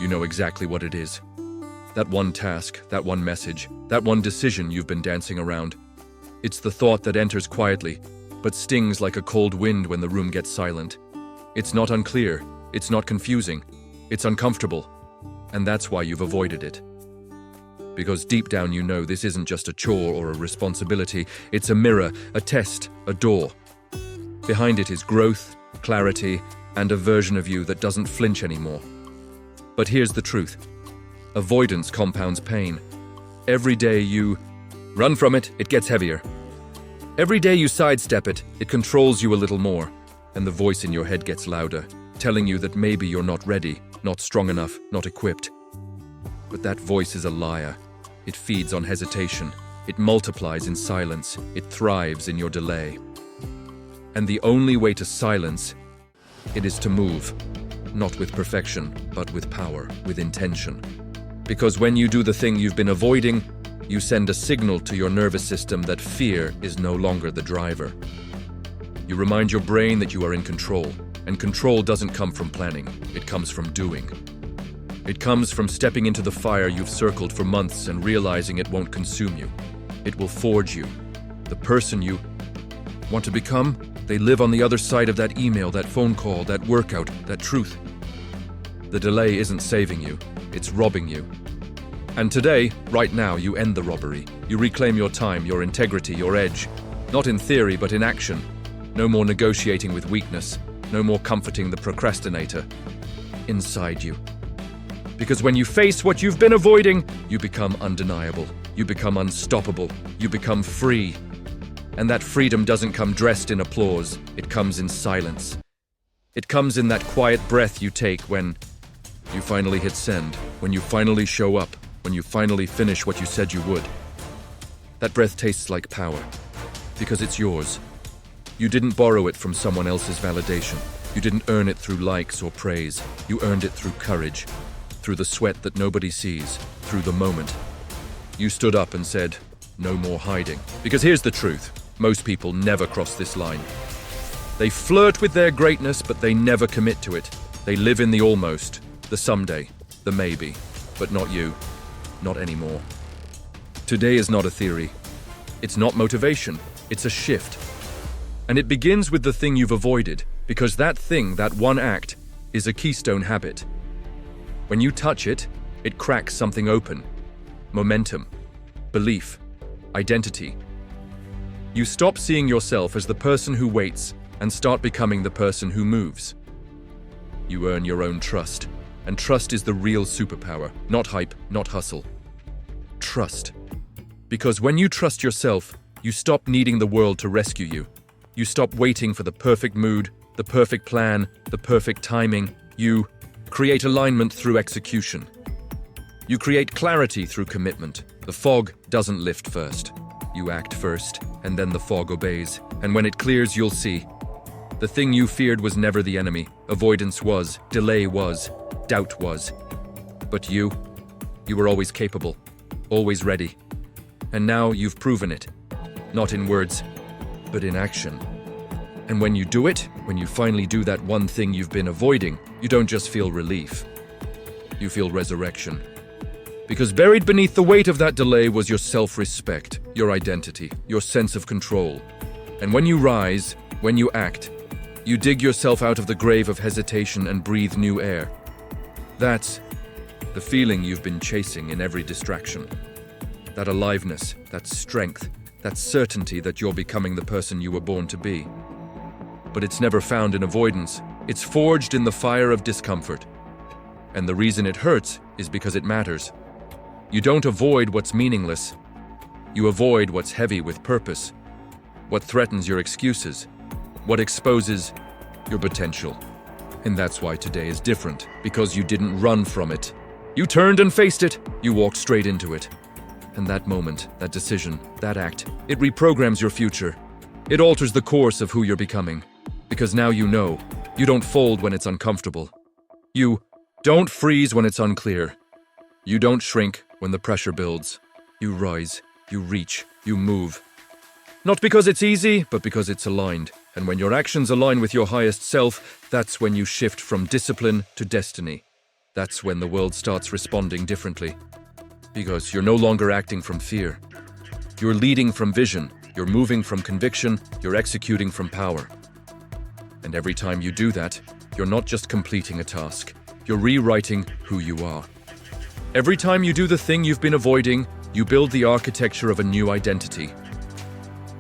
You know exactly what it is. That one task, that one message, that one decision you've been dancing around. It's the thought that enters quietly, but stings like a cold wind when the room gets silent. It's not unclear, it's not confusing, it's uncomfortable, and that's why you've avoided it. Because deep down you know this isn't just a chore or a responsibility, it's a mirror, a test, a door. Behind it is growth, clarity, and a version of you that doesn't flinch anymore. But here's the truth. Avoidance compounds pain. Every day you run from it, it gets heavier. Every day you sidestep it, it controls you a little more, and the voice in your head gets louder, telling you that maybe you're not ready, not strong enough, not equipped. But that voice is a liar. It feeds on hesitation. It multiplies in silence. It thrives in your delay. And the only way to silence it is to move, not with perfection, but with power, with intention. Because when you do the thing you've been avoiding, you send a signal to your nervous system that fear is no longer the driver. You remind your brain that you are in control, and control doesn't come from planning, it comes from doing. It comes from stepping into the fire you've circled for months and realizing it won't consume you. It will forge you. The person you want to become, they live on the other side of that email, that phone call, that workout, that truth. The delay isn't saving you, it's robbing you. And today, right now, you end the robbery. You reclaim your time, your integrity, your edge. Not in theory, but in action. No more negotiating with weakness. No more comforting the procrastinator. Inside you. Because when you face what you've been avoiding, you become undeniable. You become unstoppable. You become free. And that freedom doesn't come dressed in applause. It comes in silence. It comes in that quiet breath you take when you finally hit send, when you finally show up, when you finally finish what you said you would. That breath tastes like power, because it's yours. You didn't borrow it from someone else's validation. You didn't earn it through likes or praise. You earned it through courage, through the sweat that nobody sees, through the moment. You stood up and said, no more hiding. Because here's the truth. Most people never cross this line. They flirt with their greatness, but they never commit to it. They live in the almost, the someday, the maybe, but not you. Not anymore. Today is not a theory. It's not motivation. It's a shift. And it begins with the thing you've avoided, because that thing, that one act, is a keystone habit. When you touch it, it cracks something open. Momentum, belief, identity. You stop seeing yourself as the person who waits and start becoming the person who moves. You earn your own trust. And trust is the real superpower, not hype, not hustle. Trust. Because when you trust yourself, you stop needing the world to rescue you. You stop waiting for the perfect mood, the perfect plan, the perfect timing. You create alignment through execution. You create clarity through commitment. The fog doesn't lift first. You act first, and then the fog obeys. And when it clears, you'll see. The thing you feared was never the enemy. Avoidance was, delay was, doubt was. But you were always capable, always ready. And now you've proven it. Not in words, but in action. And when you do it, when you finally do that one thing you've been avoiding, you don't just feel relief. You feel resurrection. Because buried beneath the weight of that delay was your self-respect, your identity, your sense of control. And when you rise, when you act, you dig yourself out of the grave of hesitation and breathe new air. That's the feeling you've been chasing in every distraction. That aliveness, that strength, that certainty that you're becoming the person you were born to be. But it's never found in avoidance. It's forged in the fire of discomfort. And the reason it hurts is because it matters. You don't avoid what's meaningless. You avoid what's heavy with purpose, what threatens your excuses, what exposes your potential. And that's why today is different, because you didn't run from it. You turned and faced it. You walked straight into it. And that moment, that decision, that act, it reprograms your future. It alters the course of who you're becoming. Because now you know, you don't fold when it's uncomfortable. You don't freeze when it's unclear. You don't shrink when the pressure builds. You rise, you reach, you move. Not because it's easy, but because it's aligned. And when your actions align with your highest self, that's when you shift from discipline to destiny. That's when the world starts responding differently. Because you're no longer acting from fear. You're leading from vision, you're moving from conviction, you're executing from power. And every time you do that, you're not just completing a task, you're rewriting who you are. Every time you do the thing you've been avoiding, you build the architecture of a new identity.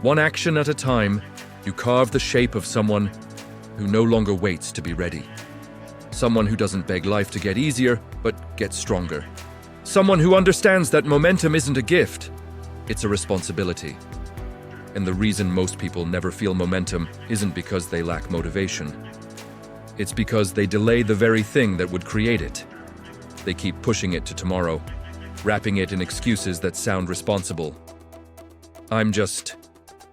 One action at a time, you carve the shape of someone who no longer waits to be ready. Someone who doesn't beg life to get easier, but gets stronger. Someone who understands that momentum isn't a gift, it's a responsibility. And the reason most people never feel momentum isn't because they lack motivation. It's because they delay the very thing that would create it. They keep pushing it to tomorrow, wrapping it in excuses that sound responsible. I'm just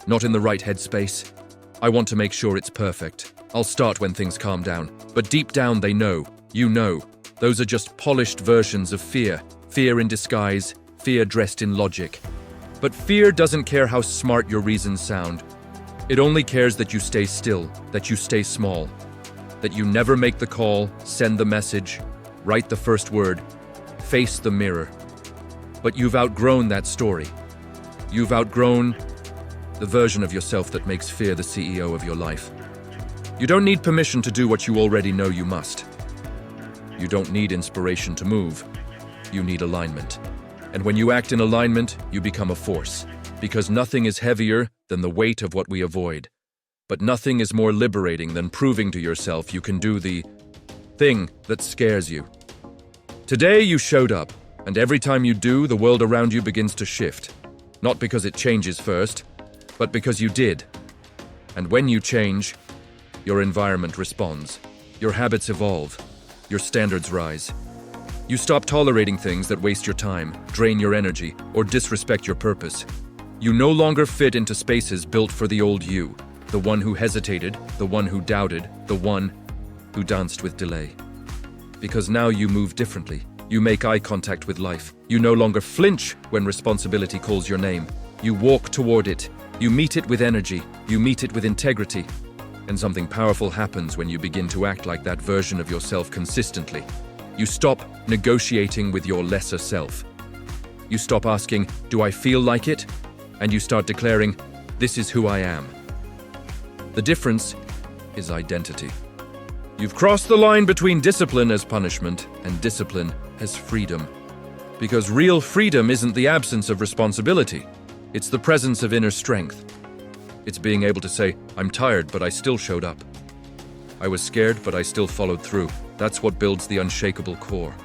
not in the right headspace. I want to make sure it's perfect. I'll start when things calm down. But deep down they know, you know, those are just polished versions of fear. Fear in disguise, fear dressed in logic. But fear doesn't care how smart your reasons sound. It only cares that you stay still, that you stay small, that you never make the call, send the message, write the first word, face the mirror. But you've outgrown that story. You've outgrown the version of yourself that makes fear the CEO of your life. You don't need permission to do what you already know you must. You don't need inspiration to move. You need alignment. And when you act in alignment, you become a force. Because nothing is heavier than the weight of what we avoid. But nothing is more liberating than proving to yourself you can do the thing that scares you. Today you showed up, and every time you do, the world around you begins to shift. Not because it changes first, but because you did. And when you change, your environment responds. Your habits evolve. Your standards rise. You stop tolerating things that waste your time, drain your energy, or disrespect your purpose. You no longer fit into spaces built for the old you, the one who hesitated, the one who doubted, the one who danced with delay. Because now you move differently. You make eye contact with life. You no longer flinch when responsibility calls your name. You walk toward it. You meet it with energy. You meet it with integrity. And something powerful happens when you begin to act like that version of yourself consistently. You stop negotiating with your lesser self. You stop asking, do I feel like it? And you start declaring, this is who I am. The difference is identity. You've crossed the line between discipline as punishment and discipline as freedom. Because real freedom isn't the absence of responsibility. It's the presence of inner strength. It's being able to say, I'm tired, but I still showed up. I was scared, but I still followed through. That's what builds the unshakable core.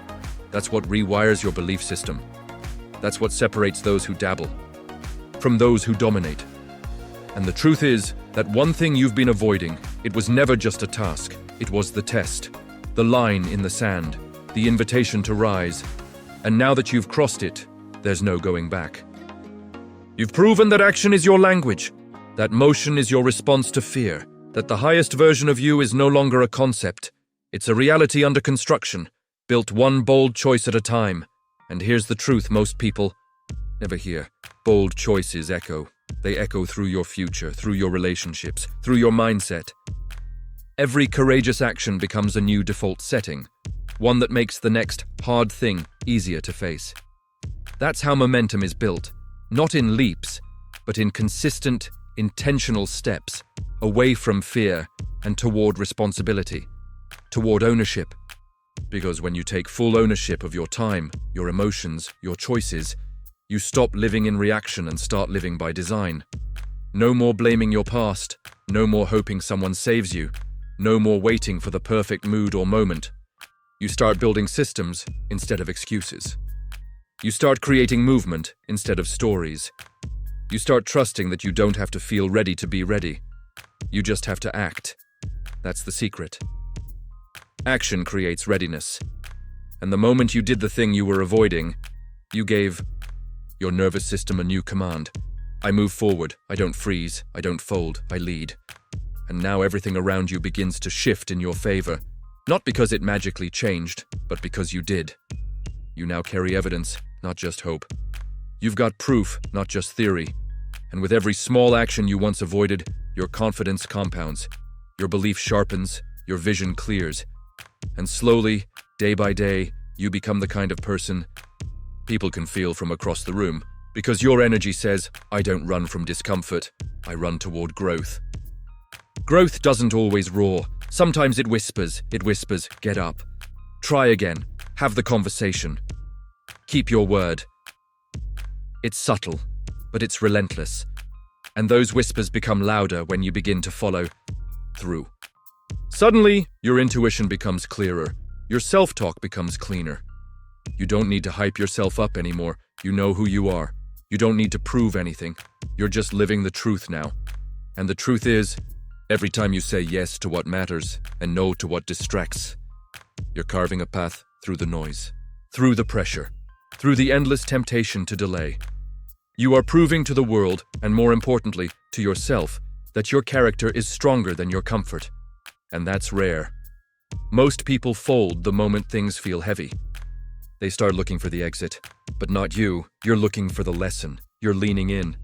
That's what rewires your belief system. That's what separates those who dabble from those who dominate. And the truth is that one thing you've been avoiding, it was never just a task. It was the test, the line in the sand, the invitation to rise. And now that you've crossed it, there's no going back. You've proven that action is your language, that motion is your response to fear, that the highest version of you is no longer a concept. It's a reality under construction, built one bold choice at a time. And here's the truth most people never hear. Bold choices echo. They echo through your future, through your relationships, through your mindset. Every courageous action becomes a new default setting, one that makes the next hard thing easier to face. That's how momentum is built, not in leaps, but in consistent, intentional steps, away from fear and toward responsibility, toward ownership. Because when you take full ownership of your time, your emotions, your choices, you stop living in reaction and start living by design. No more blaming your past, no more hoping someone saves you, no more waiting for the perfect mood or moment. You start building systems instead of excuses. You start creating movement instead of stories. You start trusting that you don't have to feel ready to be ready. You just have to act. That's the secret. Action creates readiness. And the moment you did the thing you were avoiding, you gave your nervous system a new command. I move forward. I don't freeze. I don't fold. I lead. And now everything around you begins to shift in your favor. Not because it magically changed, but because you did. You now carry evidence, not just hope. You've got proof, not just theory. And with every small action you once avoided, your confidence compounds, your belief sharpens, your vision clears. And slowly, day by day, you become the kind of person people can feel from across the room, because your energy says, I don't run from discomfort, I run toward growth. Growth doesn't always roar. Sometimes it whispers, get up. Try again, have the conversation. Keep your word. It's subtle, but it's relentless. And those whispers become louder when you begin to follow through. Suddenly, your intuition becomes clearer. Your self-talk becomes cleaner. You don't need to hype yourself up anymore. You know who you are. You don't need to prove anything. You're just living the truth now. And the truth is, every time you say yes to what matters and no to what distracts, you're carving a path through the noise, through the pressure, through the endless temptation to delay. You are proving to the world, and more importantly, to yourself, that your character is stronger than your comfort. And that's rare. Most people fold the moment things feel heavy. They start looking for the exit. But not you. You're looking for the lesson. You're leaning in.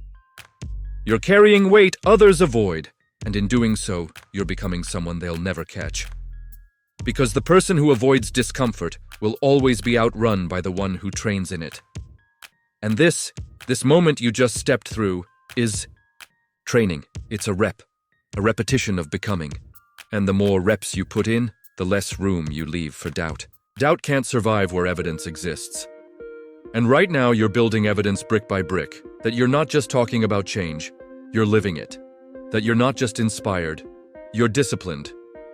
You're carrying weight others avoid. And in doing so, you're becoming someone they'll never catch. Because the person who avoids discomfort will always be outrun by the one who trains in it. And this moment you just stepped through is training. It's a repetition of becoming. And the more reps you put in, the less room you leave for doubt. Doubt can't survive where evidence exists. And right now you're building evidence brick by brick, that you're not just talking about change, you're living it. That you're not just inspired, you're disciplined.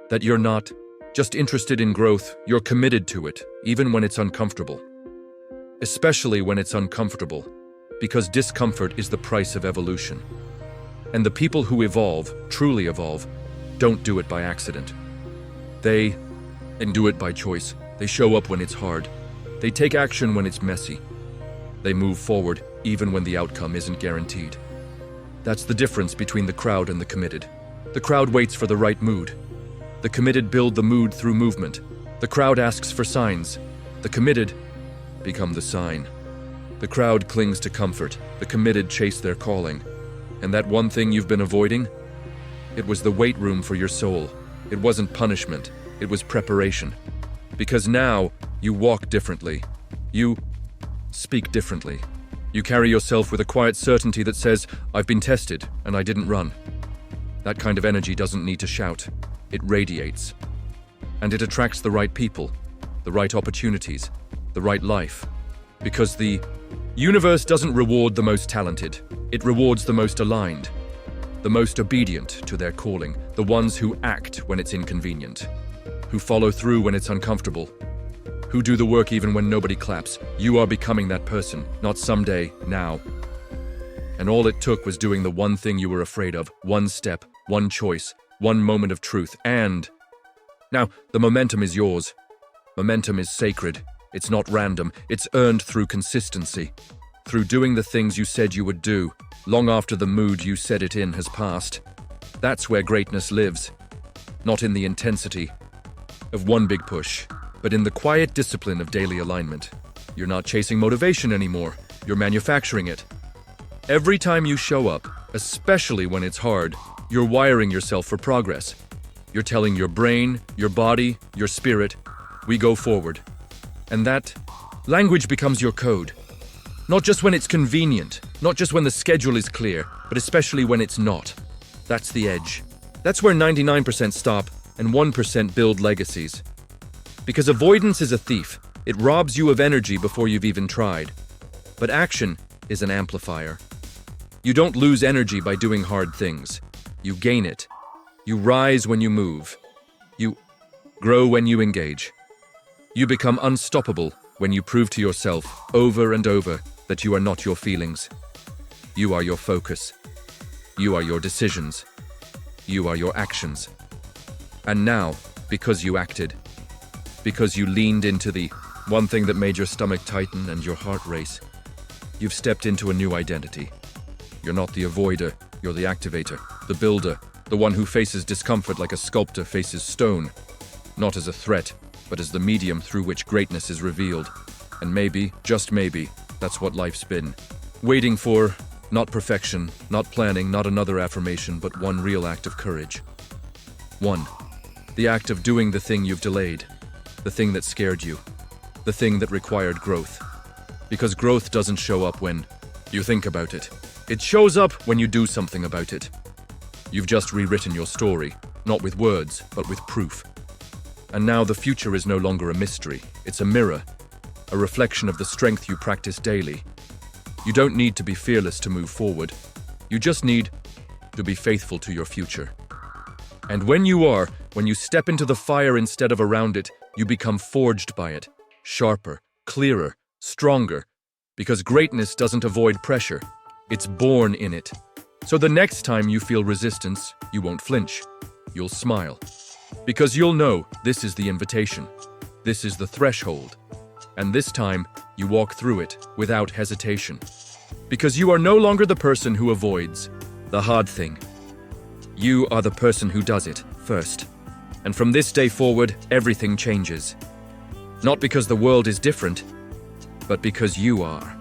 That you're not just interested in growth, you're committed to it, even when it's uncomfortable. Especially when it's uncomfortable, because discomfort is the price of evolution. And the people who evolve, truly evolve, don't do it by accident. They do it by choice. They show up when it's hard. They take action when it's messy. They move forward even when the outcome isn't guaranteed. That's the difference between the crowd and the committed. The crowd waits for the right mood. The committed build the mood through movement. The crowd asks for signs. The committed become the sign. The crowd clings to comfort. The committed chase their calling. And that one thing you've been avoiding? It was the weight room for your soul. It wasn't punishment. It was preparation. Because now, you walk differently. You speak differently. You carry yourself with a quiet certainty that says, I've been tested, and I didn't run. That kind of energy doesn't need to shout. It radiates. And it attracts the right people, the right opportunities, the right life. Because the universe doesn't reward the most talented. It rewards the most aligned, the most obedient to their calling, the ones who act when it's inconvenient, who follow through when it's uncomfortable, who do the work even when nobody claps. You are becoming that person, not someday, now. And all it took was doing the one thing you were afraid of, one step, one choice, one moment of truth, and now the momentum is yours. Momentum is sacred. It's not random. It's earned through consistency, through doing the things you said you would do, long after the mood you said it in has passed. That's where greatness lives, not in the intensity of one big push, but in the quiet discipline of daily alignment. You're not chasing motivation anymore. You're manufacturing it. Every time you show up, especially when it's hard, you're wiring yourself for progress. You're telling your brain, your body, your spirit, we go forward. And that language becomes your code. Not just when it's convenient, not just when the schedule is clear, but especially when it's not. That's the edge. That's where 99% stop and 1% build legacies. Because avoidance is a thief. It robs you of energy before you've even tried. But action is an amplifier. You don't lose energy by doing hard things. You gain it. You rise when you move. You grow when you engage. You become unstoppable when you prove to yourself over and over that you are not your feelings. You are your focus. You are your decisions. You are your actions. And now, because you acted, because you leaned into the one thing that made your stomach tighten and your heart race, you've stepped into a new identity. You're not the avoider, you're the activator, the builder, the one who faces discomfort like a sculptor faces stone, not as a threat, but as the medium through which greatness is revealed. And maybe, just maybe, that's what life's been. Waiting for Not perfection, not planning, not another affirmation, but one real act of courage. 1. The act of doing the thing you've delayed, the thing that scared you, the thing that required growth. Because growth doesn't show up when you think about it. It shows up when you do something about it. You've just rewritten your story, not with words, but with proof. And now the future is no longer a mystery. It's a mirror, a reflection of the strength you practice daily. You don't need to be fearless to move forward. You just need to be faithful to your future. And when you step into the fire instead of around it, you become forged by it, sharper, clearer, stronger, because greatness doesn't avoid pressure. It's born in it. So the next time you feel resistance, you won't flinch. You'll smile. Because you'll know this is the invitation. This is the threshold. And this time, you walk through it without hesitation. Because you are no longer the person who avoids the hard thing. You are the person who does it first. And from this day forward, everything changes. Not because the world is different, but because you are.